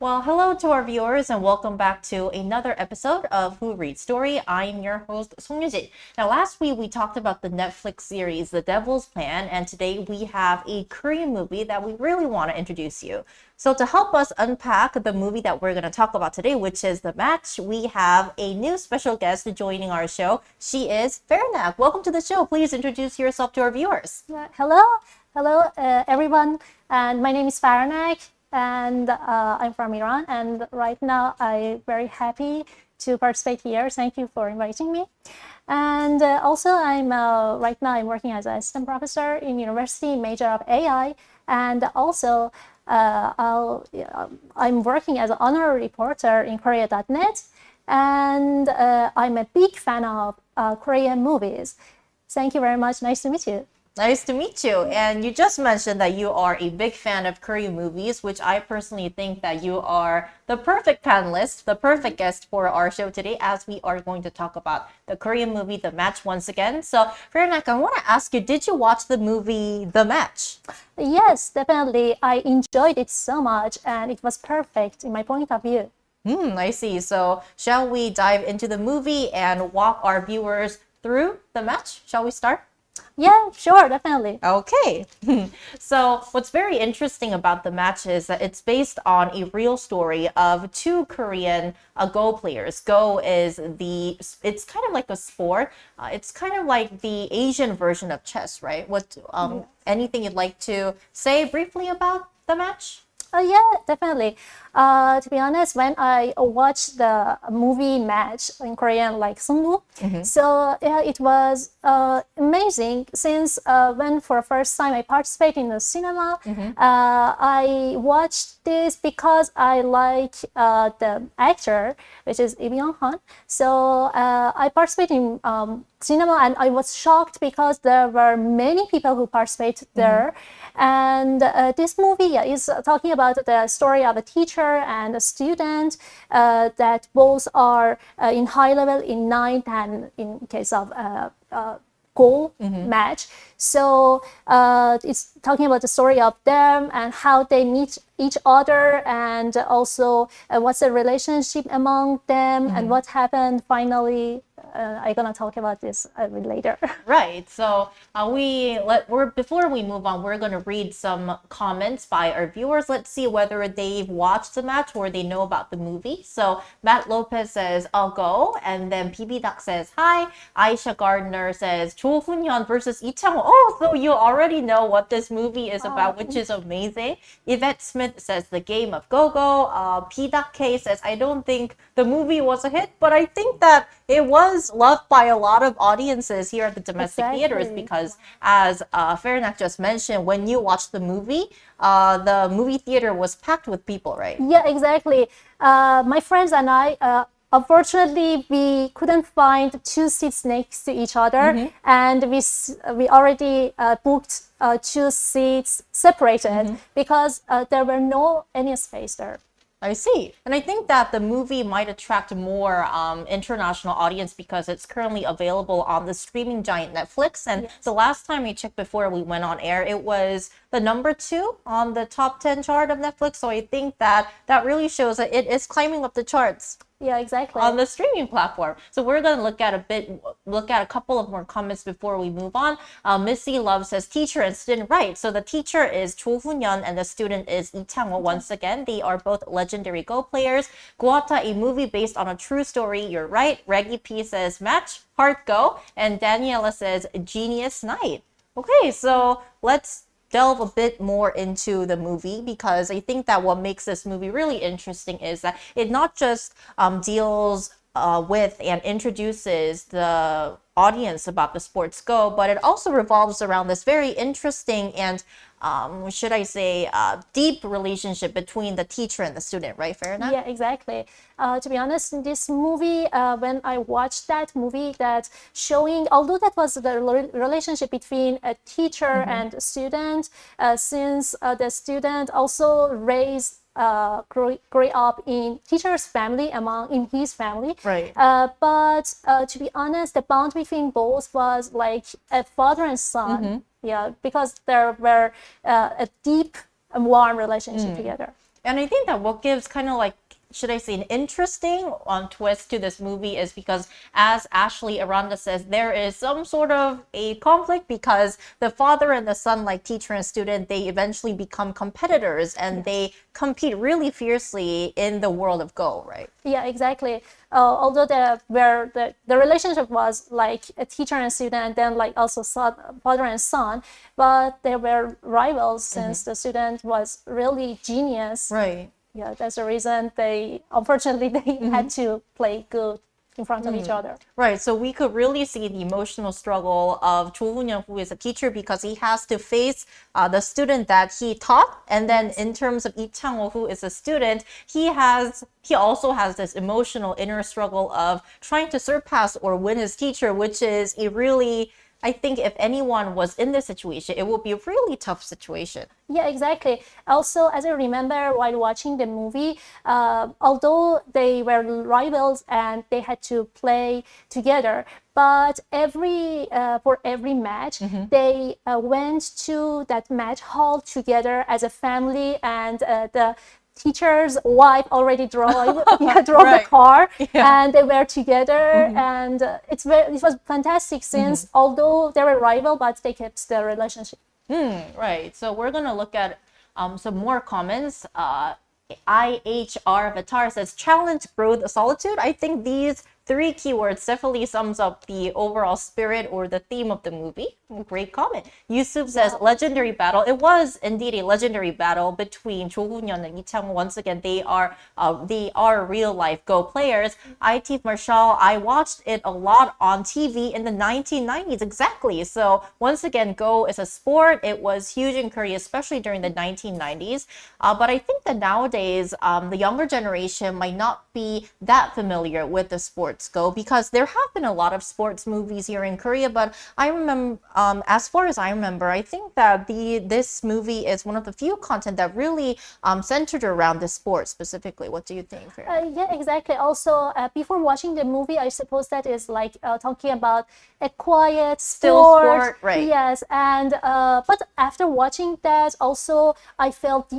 Well, hello to our viewers and welcome back to another episode of Who Reads Story. I'm your host, Song Yujin. Now, last week we talked about the Netflix series, The Devil's Plan, and today we have a Korean movie that we really want to introduce you. So to help us unpack the movie that we're going to talk about today, which is TheMatch, we have a new special guest joining our show. She is Farnak. Welcome to the show. Please introduce yourself to our viewers. Hello, everyone. And my name is Farnak. And I'm from Iran, and right now I'm very happy to participate here. Thank you for inviting me. And also, right now I'm working as an assistant professor in university, major of AI, and also I'm working as an honorary reporter in Korea.net, and I'm a big fan of Korean movies. Thank you very much. Nice to meet you. Nice to meet you. And you just mentioned that you are a big fan of Korean movies, which I personally think that you are the perfect panelist, the perfect guest for our show today, as we are going to talk about the Korean movie, TheMatch, once again. So, Farnak, I want to ask you, did you watch the movie TheMatch? Yes, definitely. I enjoyed it so much, and it was perfect in my point of view. I see. So, shall we dive into the movie and walk our viewers through TheMatch? Shall we start? Yeah, sure, definitely. Okay. So what's very interesting about TheMatch is that it's based on a real story of two Korean Go players. Go is it's kind of like a sport. It's kind of like the Asian version of chess, right? Anything you'd like to say briefly about TheMatch? Yeah, definitely. To be honest, when I watched the movie Match in Korean, like Sungwoo, so yeah, it was amazing since when for the first time I participated in the cinema, I watched this because I like the actor, which is Ebon. So I participated in cinema, and I was shocked because there were many people who participated there. And this movie is talking about the story of a teacher and a student that both are in high level in ninth and in case of goal match. So it's talking about the story of them and how they meet each other, and also what's the relationship among them and what happened finally. I'm gonna talk about this later. Right. So before we move on, we're gonna read some comments by our viewers. Let's see whether they've watched the match or they know about the movie. So Matt Lopez says, "I'll go," and then PB Duck says, "Hi." Aisha Gardner says, "Jo Hoon-yeon versus Lee Chang-woo." Oh, so you already know what this movie is about, which is amazing. Yvette Smith says, "The Game of Go-Go." P. Duck K says, "I don't think the movie was a hit, but I think that it was loved by a lot of audiences here at the domestic theaters because, as Farnak just mentioned, when you watched the movie theater was packed with people, right? Yeah, exactly. My friends and I, unfortunately, we couldn't find two seats next to each other, and we already booked two seats separated because there were no any space there. I see. And I think that the movie might attract more international audience because it's currently available on the streaming giant Netflix. And the last time we checked before we went on air, it was the number 2 on the top 10 chart of Netflix. So I think that really shows that it is climbing up the charts. Yeah, exactly. On the streaming platform. So we're going to look at a couple of more comments before we move on. Missy Love says, "Teacher and student," right? So the teacher is Jo Hoon-yeon and the student is Lee Chang-woo. Once again, they are both legendary Go players. Guata, a movie based on a true story. You're right. Reggie P says, "Match, Heart Go," and Daniela says, "Genius Night." Okay, so let's delve a bit more into the movie, because I think that what makes this movie really interesting is that it not just deals with and introduces the audience about the sports Go, but it also revolves around this very interesting and should I say deep relationship between the teacher and the student, right, Farina? Yeah, exactly. To be honest, in this movie, when I watched that movie, that showing, although that was the relationship between a teacher and a student, since the student also raised grew up in teacher's family, in his family. Right. But to be honest, the bond between both was like a father and son. Yeah, because there were a deep and warm relationship together. And I think that what gives kind of like, should I say, an interesting twist to this movie is because, as Ashley Aranda says, there is some sort of a conflict because the father and the son, like teacher and student, they eventually become competitors and they compete really fiercely in the world of Go, right? Yeah, exactly. Although the relationship was like a teacher and student, and then like also father and son, but they were rivals since the student was really genius. Right. Yeah, that's the reason unfortunately they had to play good in front of each other. Right, so we could really see the emotional struggle of Cho Hoon-young, who is a teacher, because he has to face the student that he taught, and then in terms of Lee Chang-ho, who is a student, he also has this emotional inner struggle of trying to surpass or win his teacher, which is a really, I think if anyone was in this situation, it would be a really tough situation. Yeah, exactly. Also, as I remember while watching the movie, although they were rivals and they had to play together, but for every match, they went to that match hall together as a family, and the teacher's wife already drove Right. the car, Yeah. and they were together, and it was fantastic since although they were rival, but they kept the relationship. Right. So we're gonna look at some more comments. IHR Avatar says challenge, growth, solitude. I think these three keywords definitely sums up the overall spirit or the theme of the movie. Great comment. Yusuf says legendary battle. It was indeed a legendary battle between Cho Hoon-yeon and Lee Chang-ho. Once again, they are real life Go players. IT Marshall, I watched it a lot on TV in the 1990s. Exactly. So once again, Go is a sport. It was huge in Korea, especially during the 1990s. But I think that nowadays, the younger generation might not be that familiar with the sports Go, because there have been a lot of sports movies here in Korea. But I remember, as far as I remember, I think that this movie is one of the few content that really centered around the sport specifically. What do you think? Yeah, exactly. Also, before watching the movie, I suppose that is like talking about a quiet sport. Right? Yes, and but after watching that, also I felt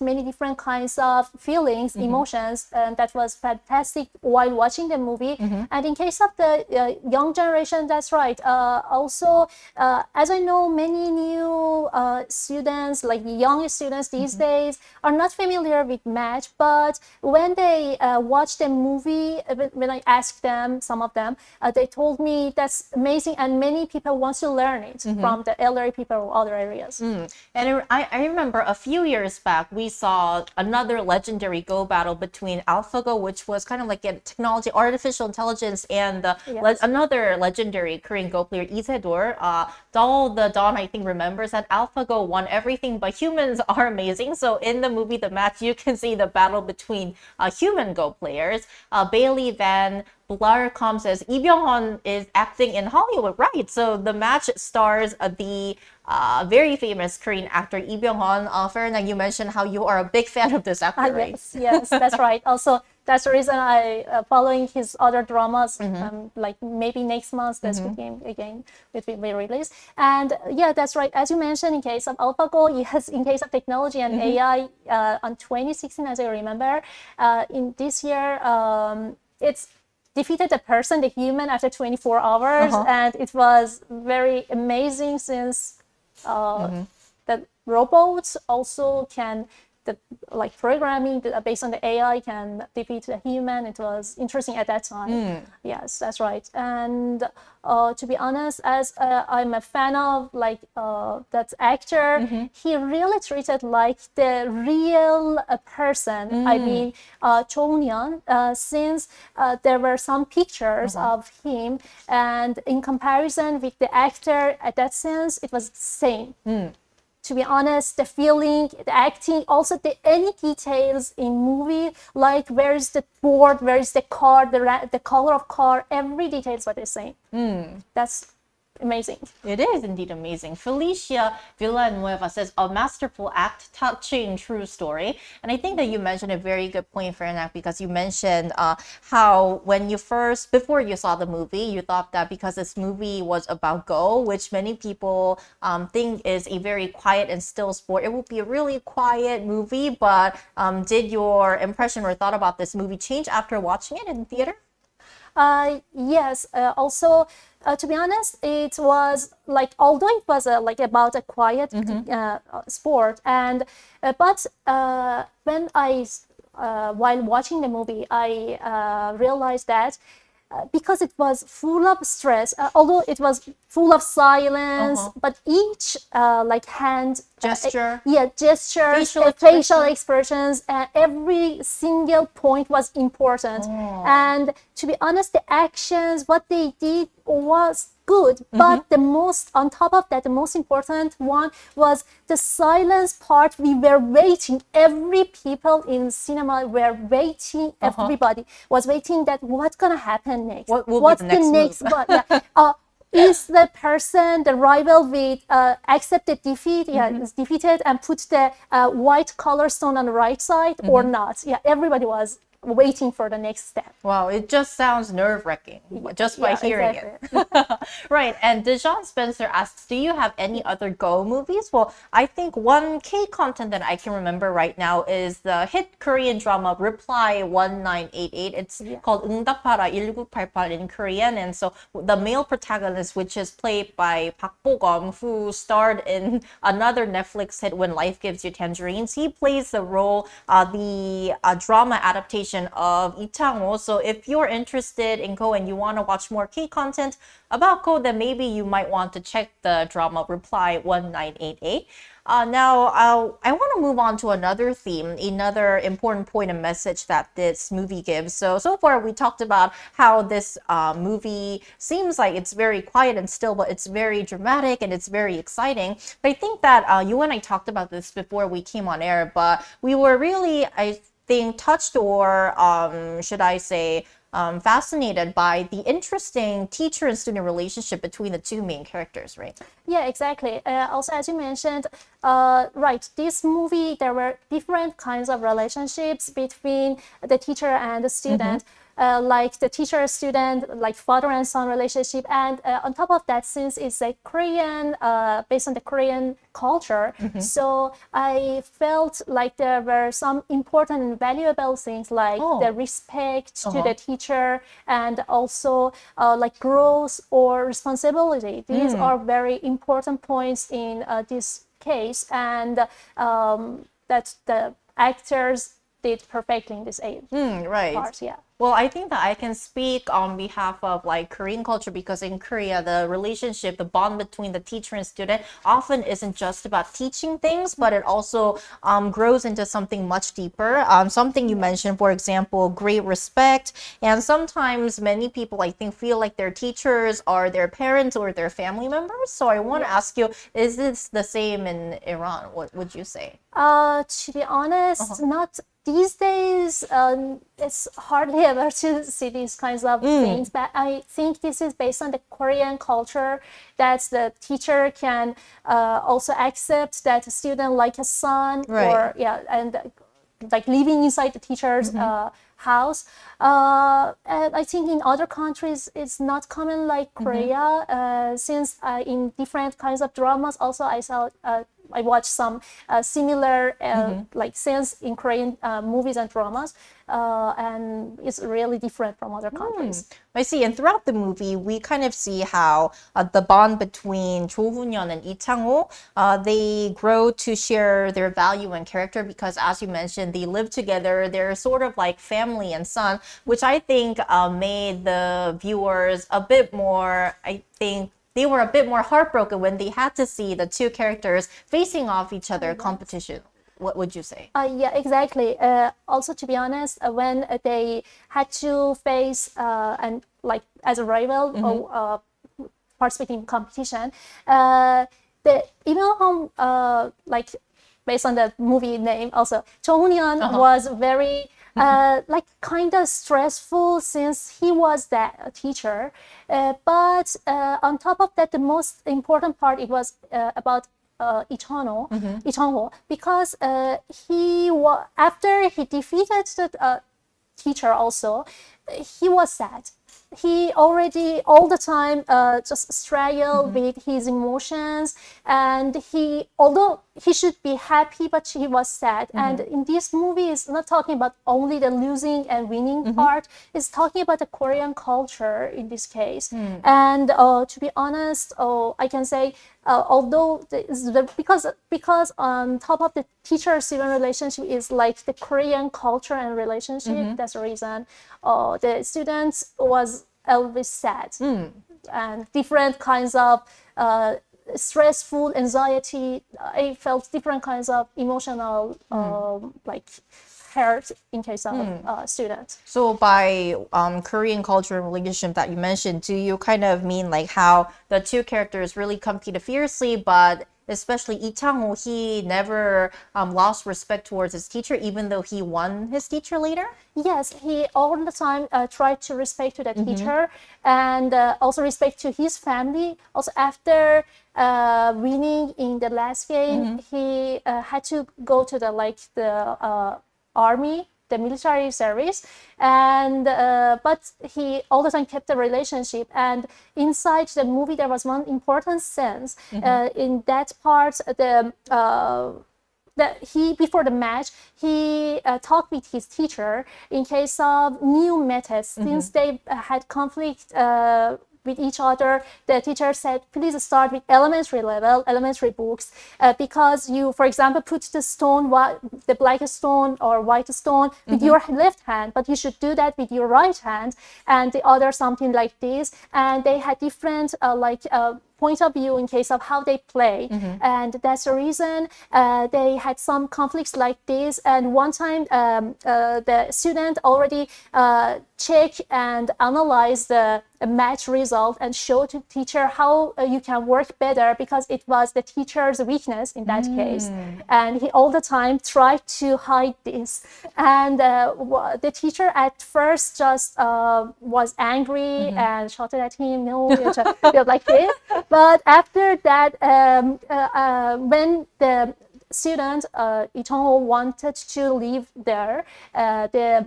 many different kinds of feelings, emotions, and that was fantastic while watching the movie. And in case of the young generation, that's right. Also, as I know, many new students, like young students these days, are not familiar with match. But when they watch the movie, when I asked them, some of them, they told me that's amazing, and many people want to learn it from the elderly people or other areas. And I remember a few years back, we saw another legendary Go battle between AlphaGo, which was kind of like a technology, artificial intelligence, and another legendary Korean Go player, Lee Se-dor. The Dawn, I think, remembers that AlphaGo won everything, but humans are amazing. So in the movie TheMatch, you can see the battle between human Go players. Bailey Van Blarcom says Lee Byung-hun is acting in Hollywood, right? So the match stars the very famous Korean actor Lee Byung-hun. Farina, you mentioned how you are a big fan of this actor, right? Yes, that's right. Also, that's the reason I following his other dramas. Like maybe next month, this game again will be released. And yeah, that's right. As you mentioned, in case of AlphaGo, yes, in case of technology and AI, on 2016, as I remember, in this year, it's defeated the human, after 24 hours, and it was very amazing since the robots also can, programming based on the AI can defeat the human. It was interesting at that time. Yes, that's right. And to be honest, as I'm a fan of that actor, he really treated like the real person. I mean, Cho Hoon-yeon, since there were some pictures of him, and in comparison with the actor at that sense, it was the same. To be honest, the feeling, the acting, also any details in movie, like where is the board, where is the car, the color of car, every detail is what they're saying. That's amazing. It is indeed amazing. Felicia Villanueva says, a masterful act, touching true story. And I think that you mentioned a very good point, Fernak, because you mentioned how when you before you saw the movie, you thought that because this movie was about Go, which many people think is a very quiet and still sport, it would be a really quiet movie. But did your impression or thought about this movie change after watching it in theater? Yes. Also, to be honest, it was like, although it was like about a quiet sport, and but when while watching the movie, I realized that. Because it was full of stress, although it was full of silence, but each like hand Gesture, gestures, facial expressions, every single point was important. And to be honest, the actions, what they did was good, but the most on top of that, the most important one was the silence part. We were waiting, every people in cinema were waiting, everybody was waiting that what's gonna happen next, what's the next one. Is the person, the rival with accepted defeat, is defeated and put the white color stone on the right side or not? Everybody was waiting for the next step. Wow, it just sounds nerve-wracking just by hearing it. Right, and Dijon Spencer asks, do you have any other Go movies? Well, I think one K-content that I can remember right now is the hit Korean drama Reply 1988. It's called 응답하라 1988 in Korean, and so the male protagonist, which is played by Park Bo-gum, who starred in another Netflix hit When Life Gives You Tangerines, he plays the role, the drama adaptation of Lee Chang-ho. So if you're interested in Ko and you want to watch more K-content about Ko, then maybe you might want to check the drama Reply 1988. Now, I want to move on to another theme, another important point and message that this movie gives. So far we talked about how this movie seems like it's very quiet and still, but it's very dramatic and it's very exciting. But I think that you and I talked about this before we came on air, but we were really, I think, touched or should I say fascinated by the interesting teacher and student relationship between the two main characters, right? Yeah, exactly. Also, as you mentioned, right, this movie, there were different kinds of relationships between the teacher and the student. Like the teacher-student, like father and son relationship, and on top of that, since it's a Korean, based on the Korean culture, so I felt like there were some important and valuable things like the respect to the teacher, and also like growth or responsibility. These are very important points in this case, and that the actors did perfectly in this right. part, yeah. Well, I think that I can speak on behalf of like Korean culture, because in Korea, the relationship, the bond between the teacher and student often isn't just about teaching things, but it also grows into something much deeper. Something you mentioned, for example, great respect. And sometimes many people, I think, feel like their teachers are their parents or their family members. So I want to ask you, is this the same in Iran? What would you say? To be honest, not these days. It's hardly ever to see these kinds of things, but I think this is based on the Korean culture, that the teacher can also accept that a student like a son, or and like living inside the teacher's house. And I think in other countries it's not common like Korea, since in different kinds of dramas also I watched some similar like scenes in Korean movies and dramas, and it's really different from other countries. I see. And throughout the movie, we kind of see how the bond between Cho Hoon-yeon and Lee Chang-ho, they grow to share their value and character, because as you mentioned, they live together. They're sort of like family and son, which I think made the viewers a bit more, I think, they were a bit more heartbroken when they had to see the two characters facing off each other, competition. What would you say? Yeah, exactly. Also, to be honest, when they had to face and like as a rival or participating in competition, even like based on the movie name, also Cho Hoon-yeon was very like kind of stressful since he was that teacher. But on top of that, the most important part it was about Ichonho, because after he defeated the teacher also, he was sad. He already all the time just struggled with his emotions, and although he should be happy, but he was sad. And in this movie, it's not talking about only the losing and winning part. It's talking about the Korean culture in this case. And to be honest, I can say although because on top of the teacher-student relationship is like the Korean culture and relationship, that's the reason the students was always sad and different kinds of stressful anxiety. I felt different kinds of emotional like hurt in case of students. So by Korean culture and relationship that you mentioned, do you kind of mean like how the two characters really compete fiercely, but especially Lee Chang-ho, he never lost respect towards his teacher, even though he won his teacher later? Yes, he all the time tried to respect to the teacher and also respect to his family. Also, after winning in the last game, he had to go to the army, the military service, and but he all the time kept the relationship. And inside the movie, there was one important sense in that part. Before the match, he talked with his teacher in case of new methods. Since they had conflict with each other, the teacher said, please start with elementary books, because you, for example, put the black stone or white stone with your left hand, but you should do that with your right hand, and the other something like this. And they had different point of view in case of how they play, and that's the reason they had some conflicts like this. And one time the student already check and analyze the match result and show to teacher how you can work better, because it was the teacher's weakness in that case, and he all the time tried to hide this. And the teacher at first just was angry and shouted at him, no, like this. But after that, when the student Ichong wanted to live there, the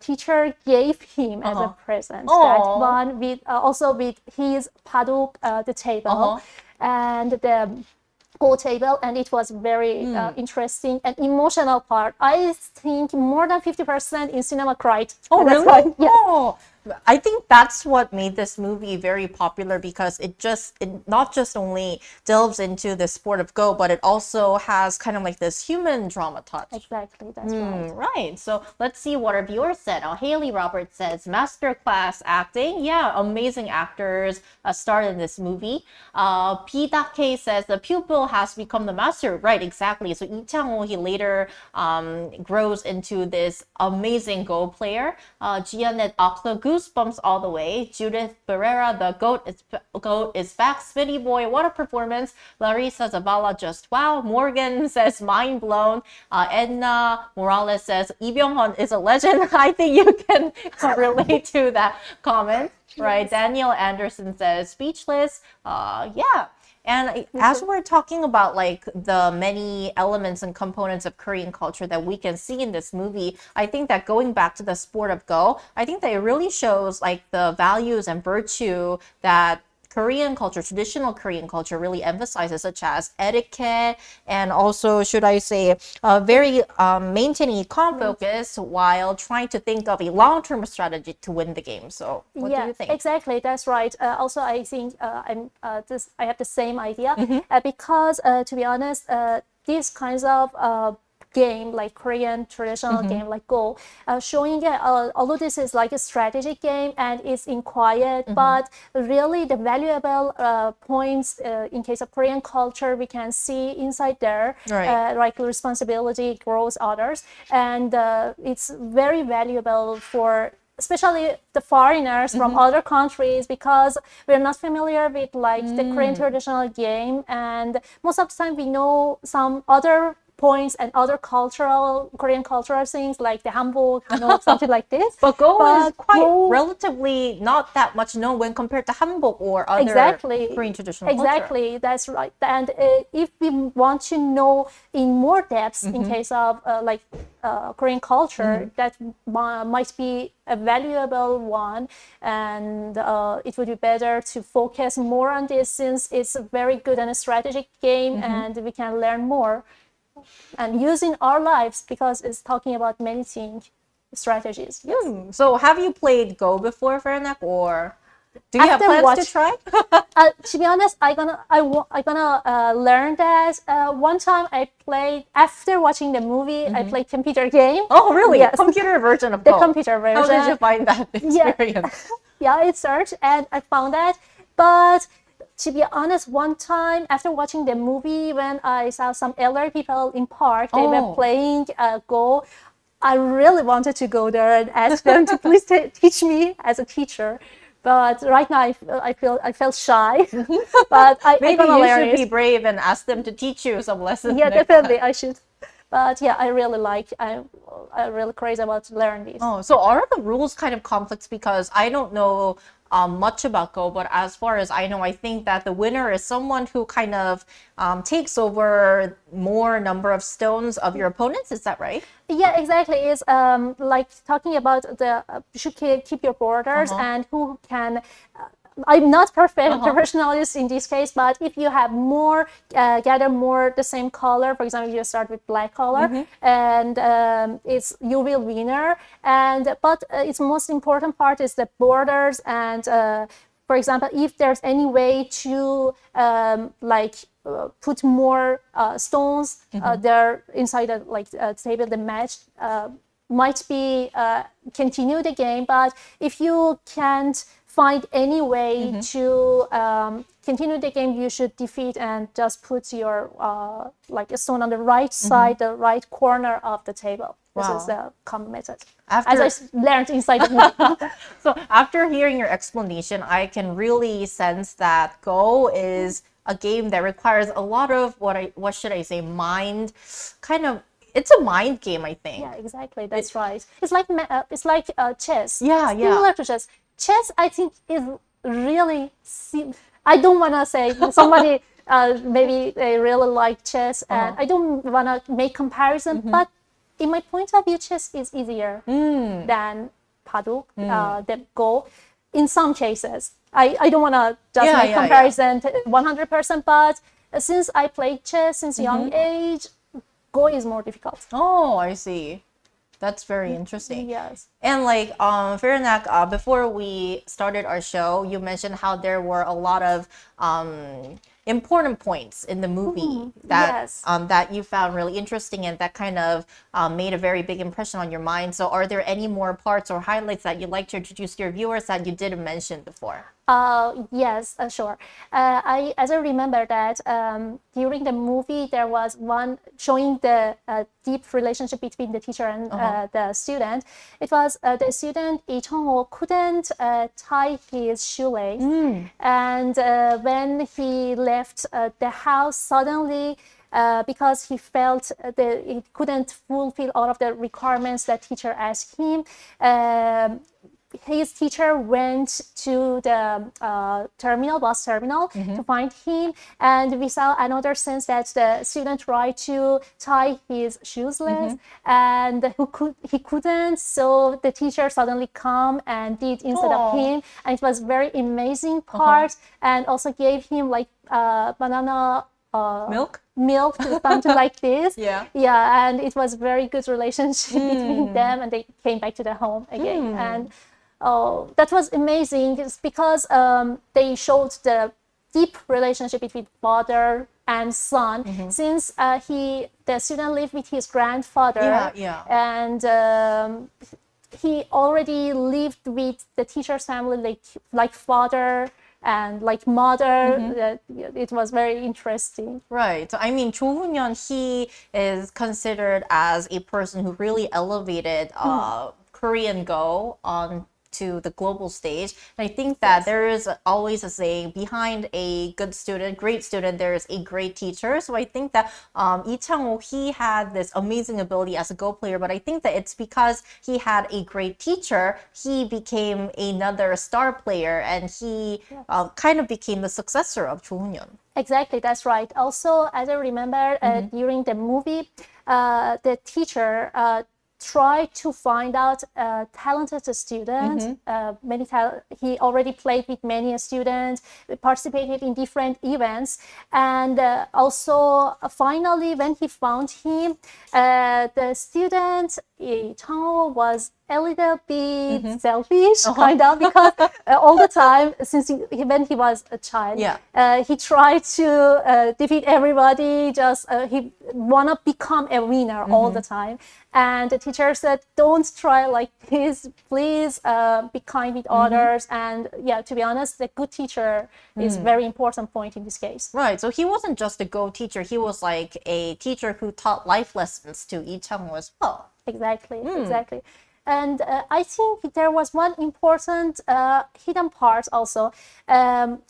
teacher gave him as a present that one with also with his Baduk, the table, and the whole table, and it was very interesting and emotional part. I think more than 50% in cinema cried. Oh, really? Right. Yes. Oh, I think that's what made this movie very popular, because it not just only delves into the sport of Go, but it also has kind of like this human drama touch. Exactly, that's right. Right. So let's see what our viewers said. Now, Haley Roberts says, masterclass acting. Yeah, amazing actors starred in this movie. P.K says, the pupil has become the master. Right, exactly. So Lee Chang-ho, he later grows into this amazing Go player. Gianet Oxo, goosebumps all the way. Judith Barrera, the goat is back. Smitty boy, what a performance. Larissa Zavala, just wow. Morgan says, mind blown. Edna Morales says, Lee Byung-hun is a legend. I think you can relate to that comment, right? Daniel Anderson says, speechless. Yeah. And as we're talking about like the many elements and components of Korean culture that we can see in this movie, I think that going back to the sport of Go, I think that it really shows like the values and virtue that Korean culture, traditional Korean culture really emphasizes, such as etiquette and also, should I say, very maintaining calm focus while trying to think of a long-term strategy to win the game. So what do you think? Exactly, that's right. Also, I think I have the same idea, because to be honest, these kinds of game, like Korean traditional game like Go, showing it, although this is like a strategic game and it's in quiet, but really the valuable points in case of Korean culture we can see inside there, like responsibility, grows others, and it's very valuable for especially the foreigners from other countries, because we're not familiar with like the Korean traditional game, and most of the time we know some other points and other Korean cultural things like the hanbok, something like this. But Go is quite Go- relatively not that much known when compared to hanbok or other Korean traditional culture. Exactly, that's right. And if we want to know in more depth in case of Korean culture, that might be a valuable one, and it would be better to focus more on this since it's a very good and a strategic game, and we can learn more and use in our lives because it's talking about many things, strategies. Yes. So have you played Go before, Fernak, or do you have After plans to try? To be honest, I gonna learn that. One time I played after watching the movie. I played computer game. Oh, really? Yes. Computer version of The Go. computer version. How did you find that experience? Yeah, I searched and I found that. But to be honest, one time after watching the movie, when I saw some elderly people in park, they were playing Go. I really wanted to go there and ask them to please teach me as a teacher. But right now I felt shy. But Maybe I'm gonna you learn should be it. brave and ask them to teach you some lessons. Yeah, next definitely time. I should. But yeah, I'm really crazy about learning this. Oh, so are the rules kind of complex? Because I don't know much about Go, but as far as I know, I think that the winner is someone who kind of takes over more number of stones of your opponents. Is that right? Yeah, exactly. It's like talking about the you should keep your borders and who can. I'm not professionalist in this case, but if you have more, gather more the same color, for example, you start with black color, and you will winner. And but its most important part is the borders and. For example, if there's any way to put more stones there inside a table, the match might be continue the game. But if you can't find any way to continue the game, you should defeat and just put your a stone on the right side, the right corner of the table. This is the common method. As I learned inside the movie. So after hearing your explanation, I can really sense that Go is a game that requires a lot of what should I say, mind, kind of. It's a mind game, I think. Yeah, exactly. That's right. It's like chess. Yeah, Similar to chess. Chess, I think, is really. I don't want to say somebody maybe they really like chess, and I don't want to make comparison, but in my point of view, chess is easier than Baduk, than Go. In some cases, I don't want to just make comparison 100%, but since I played chess since young age, Go is more difficult. Oh, I see. That's very interesting. Yes. And Firanak, before we started our show, you mentioned how there were a lot of important points in the movie that that you found really interesting and that kind of made a very big impression on your mind. So are there any more parts or highlights that you'd like to introduce to your viewers that you didn't mention before? Yes, sure. As I remember that during the movie there was one showing the deep relationship between the teacher and the student. It was the student Lee Chong-ho couldn't tie his shoelace, and when he left the house suddenly. Because he felt that he couldn't fulfill all of the requirements that teacher asked him. His teacher went to the bus terminal to find him, and we saw another sense that the student tried to tie his shoelace and he couldn't, so the teacher suddenly come and did instead of him, and it was very amazing part, and also gave him like banana milk, something like this. Yeah, and it was very good relationship between them, and they came back to the home again. And that was amazing. It's because they showed the deep relationship between father and son. Since the student lived with his grandfather, and he already lived with the teacher's family, like father and like mother. It was very interesting. Right. So I mean, Cho Hoon-yeon, he is considered as a person who really elevated Korean Go on to the global stage. And I think that there is always a saying, behind a good student, great student, there is a great teacher. So I think that Lee Chang-ho, he had this amazing ability as a Go player, but I think that it's because he had a great teacher, he became another star player, and he kind of became the successor of Cho Hoon-yeon. Exactly, that's right. Also, as I remember, during the movie, the teacher tried to find out a talented student. He already played with many students, participated in different events, and also finally, when he found him, the student Chang-ho was a little bit selfish, kind of, because all the time, since when he was a child, he tried to defeat everybody. Just he wanna become a winner all the time. And the teacher said, "Don't try like this. Please be kind with others." And yeah, to be honest, the good teacher is very important point in this case. Right. So he wasn't just a Go teacher. He was like a teacher who taught life lessons to Lee Chang-ho as well. Exactly. And I think there was one important hidden part also.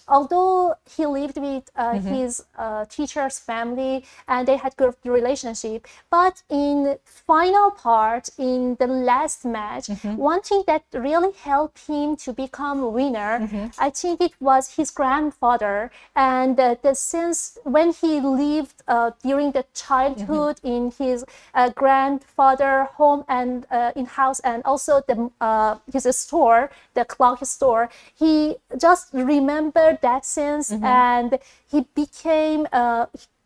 Although he lived with his teacher's family and they had good relationship, but in final part, in the last match, one thing that really helped him to become a winner, I think it was his grandfather. And since when he lived during the childhood in his grandfather home and in house, and also his store, the clock store, he just remembered that sense, and he became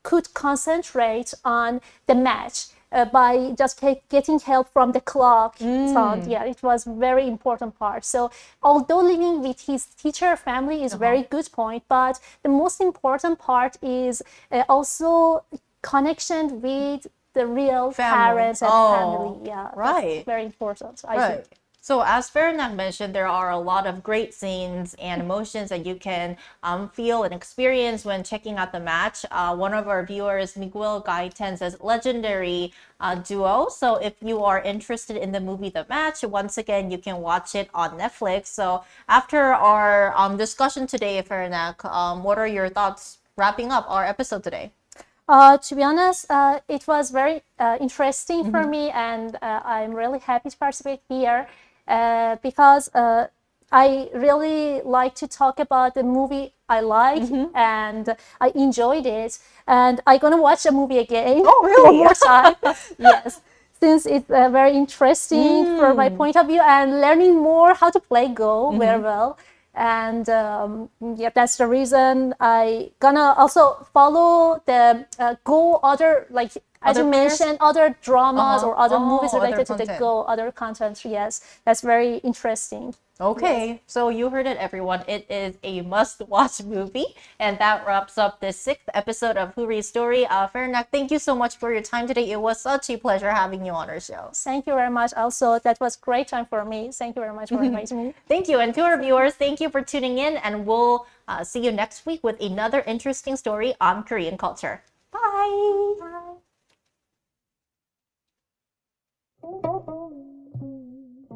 could concentrate on the match by just getting help from the clock sound. Yeah, it was very important part. So although living with his teacher family is very good point, but the most important part is also connection with the real parents and family. Yeah, that's very important, I think. So as Farnak mentioned, there are a lot of great scenes and emotions that you can feel and experience when checking out the match. One of our viewers, Miguel Gaiten, says legendary duo. So if you are interested in the movie The Match, once again, you can watch it on Netflix. So after our discussion today, Farnak, what are your thoughts wrapping up our episode today? To be honest, it was very interesting for me, and I'm really happy to participate here because I really like to talk about the movie I like, and I enjoyed it, and I'm gonna watch the movie again. Oh, really? One more time. Yes, since it's very interesting from my point of view, and learning more how to play Go very well. And yeah, that's the reason I gonna also follow the Go other, like as you mentioned, other dramas or other movies related to the Go, other content. Yes, that's very interesting. Okay, so you heard it, everyone. It is a must-watch movie, and that wraps up this 6th episode of Huri's Story. Farnak, thank you so much for your time today. It was such a pleasure having you on our show. Thank you very much. Also, that was great time for me. Thank you very much for inviting me. Thank you, and to our viewers, thank you for tuning in, and we'll see you next week with another interesting story on Korean culture. Bye!